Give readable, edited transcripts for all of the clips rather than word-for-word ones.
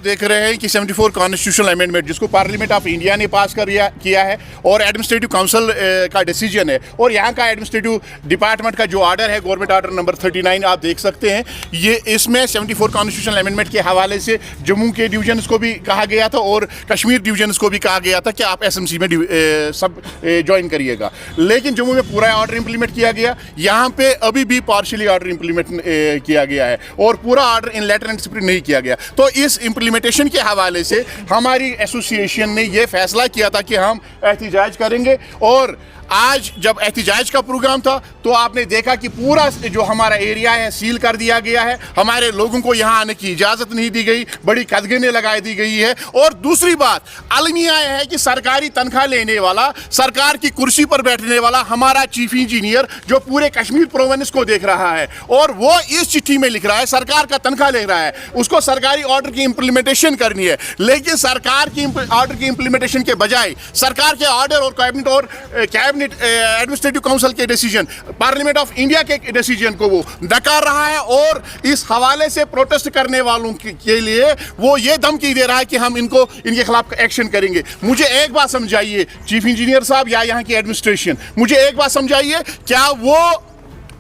देख रहे हैं कि 74 कॉन्स्टिट्यूशनल अमेंडमेंट जिसको पार्लियामेंट ऑफ इंडिया ने पास किया है और एडमिनिस्ट्रेटिव काउंसिल का डिसीजन है, और यहाँ का एडमिनिस्ट्रेटिव डिपार्टमेंट का जो ऑर्डर है गवर्नमेंट ऑर्डर नंबर 39 आप देख सकते हैं। ये इसमें 74 कॉन्स्टिट्यूशनल अमेंडमेंट के हवाले से जम्मू के डिवीजन्स को भी कहा गया था और कश्मीर डिवीजन्स को भी कहा गया था कि आप SMC में सब ज्वाइन करिएगा, लेकिन जम्मू में पूरा ऑर्डर इंप्लीमेंट किया गया। यहाँ पे अभी भी पार्शियली ऑर्डर इंप्लीमेंट किया गया है और पूरा order in letter and spirit नहीं किया गया। तो इस इम्प्लीमेंटेशन के हवाले से हमारी एसोसिएशन ने यह फैसला किया था कि हम एहतिजाज करेंगे, और आज जब एहतिजाज का प्रोग्राम था तो आपने देखा कि पूरा जो हमारा एरिया है सील कर दिया गया है, हमारे लोगों को यहाँ आने की इजाज़त नहीं दी गई, बड़ी कदगने लगा दी गई है। और दूसरी बात अलमिया है कि सरकारी तनख्वाह लेने वाला, सरकार की कुर्सी पर बैठने वाला हमारा चीफ इंजीनियर जो पूरे कश्मीर प्रोविंस को देख रहा है, और वो इस चिट्ठी में लिख रहा है सरकार का तनख्वाह ले रहा है, उसको सरकारी ऑर्डर की इंप्लीमेंटेशन करनी है, लेकिन सरकार की ऑर्डर की इंप्लीमेंटेशन के बजाय सरकार के ऑर्डर और कैबिनेट एडमिनिस्ट्रेटिव काउंसिल के डिसीजन, पार्लियामेंट ऑफ इंडिया के डिसीजन को वो नकार रहा है। और इस हवाले से प्रोटेस्ट करने वालों के लिए वो ये धमकी दे रहा है कि हम इनके खिलाफ एक्शन करेंगे। मुझे एक बात समझाइए चीफ इंजीनियर साहब या यहाँ की एडमिनिस्ट्रेशन, मुझे एक बात समझाइए, क्या वो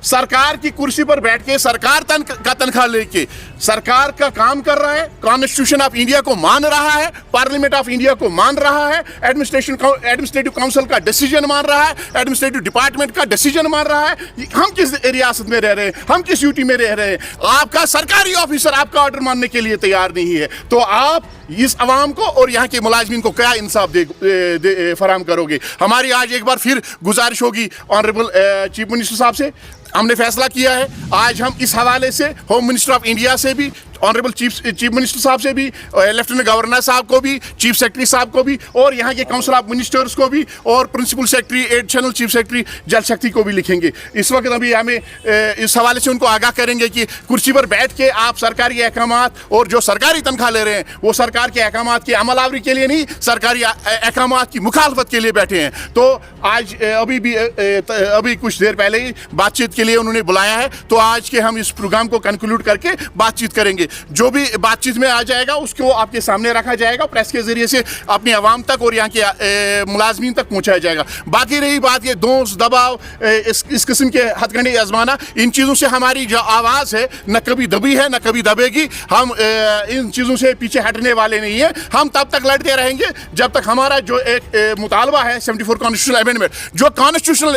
सरकार की कुर्सी पर बैठ के सरकार का तनख्वाह लेके सरकार का काम कर रहा है, कॉन्स्टिट्यूशन ऑफ इंडिया को मान रहा है, पार्लियामेंट ऑफ इंडिया को मान रहा है, एडमिनिस्ट्रेटिव काउंसिल का डिसीजन मान रहा है, एडमिनिस्ट्रेटिव डिपार्टमेंट का डिसीजन मान रहा है? हम किस रियासत में रह रहे हैं, हम किस यूटी में रह रहे हैं? आपका सरकारी ऑफिसर आपका ऑर्डर मानने के लिए तैयार नहीं है, तो आप इस अवाम को और यहाँ के मुलाजिमीन को क्या इंसाफ फराहम करोगे? हमारी आज एक बार फिर गुजारिश होगी ऑनरेबल चीफ मिनिस्टर साहब से, हमने फैसला किया है आज हम इस हवाले से होम मिनिस्टर ऑफ इंडिया से भी, ऑनरेबल चीफ मिनिस्टर साहब से भी, लेफ्टिनेंट गवर्नर साहब को भी, चीफ सेक्रेटरी साहब को भी, और यहाँ के काउंसिल ऑफ मिनिस्टर्स को भी, और principal secretary additional chief secretary Jal Shakti को भी लिखेंगे। इस वक्त अभी हमें इस हवाले से उनको आगाह करेंगे कि कुर्सी पर बैठ के आप सरकारी अहकामात और जो सरकारी तनख्वाह ले रहे हैं वो सरकार के अहकामात की अमलावरी के लिए नहीं, सरकारी अहकामात की मुखालफत के लिए बैठे हैं। तो आज अभी कुछ देर पहले ही बातचीत के लिए उन्होंने बुलाया है, तो आज के हम इस प्रोग्राम को कंक्लूड करके बातचीत करेंगे। जो भी बातचीत में आ जाएगा उसको आपके सामने रखा जाएगा, प्रेस के जरिए से अपनी आवाम तक और यहाँ के मुलाजमीन तक पहुँचाया जाएगा। बाकी रही बात ये दोस्त दबाव, इस किस्म के हथकंडे आजमाना, इन चीज़ों से हमारी जो आवाज़ है न कभी दबी है न कभी दबेगी। हम इन चीज़ों से पीछे हटने वाले नहीं हैं। हम तब तक लड़ते रहेंगे जब तक हमारा जो एक मुतालबा है 74 कॉन्स्टिट्यूशनल अमेंडमेंट, जो कॉन्स्टिट्यूशनल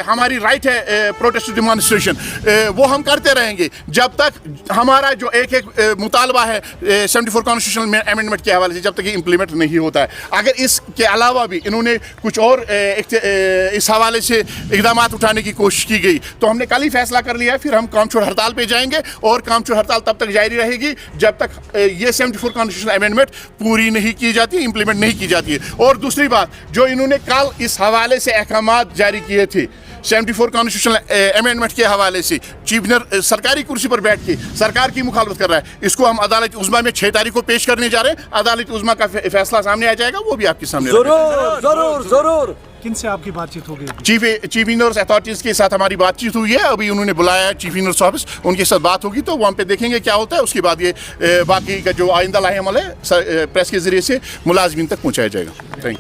हमारी राइट है प्रोटेस्ट डिमॉन्स्ट्रेशन, वो हम करते रहेंगे जब तक हमारा जो एक मुतालबा है 74 कॉन्स्टिट्यूशनल अमेंडमेंट के हवाले से जब तक ये इंप्लीमेंट नहीं होता है। अगर इसके अलावा भी इन्होंने कुछ और इस हवाले से इकदाम उठाने की कोशिश की गई तो हमने कल ही फैसला कर लिया है, फिर हम काम छोड़ हड़ताल पे जाएंगे और काम छोड़ हड़ताल तब तक जारी रहेगी जब तक ये 74 कॉन्स्टिट्यूशनल अमेंडमेंट पूरी नहीं की जाती, इंप्लीमेंट नहीं की जाती है। और दूसरी बात, जो इन्होंने कल इस हवाले से अहकामात जारी किए थे 74 कॉन्स्टिट्यूशनल अमेंडमेंट के हवाले से, चीफ मिनिस्टर सरकारी कुर्सी पर बैठ के सरकार की मुखालफत कर रहा है, इसको हम अदालत उज़्मा में 6 तारीख को पेश करने जा रहे हैं। अदालत उज़्मा का फैसला सामने आ जाएगा, वो भी आपके सामने जरूर जरूर जरूर। किनसे आपकी बातचीत होगी? चीफ इंजीनियर्स अथॉरिटीज़ के साथ हमारी बातचीत हुई है, अभी उन्होंने बुलाया है चीफ इंजीनियर्स ऑफिस, उनके साथ बात होगी तो वहाँ पे देखेंगे क्या होता है। उसके बाद ये बाकी का जो आइंदा लाहे अमल है प्रेस के जरिए से मुलाजमीन तक पहुँचाया जाएगा। Thank you.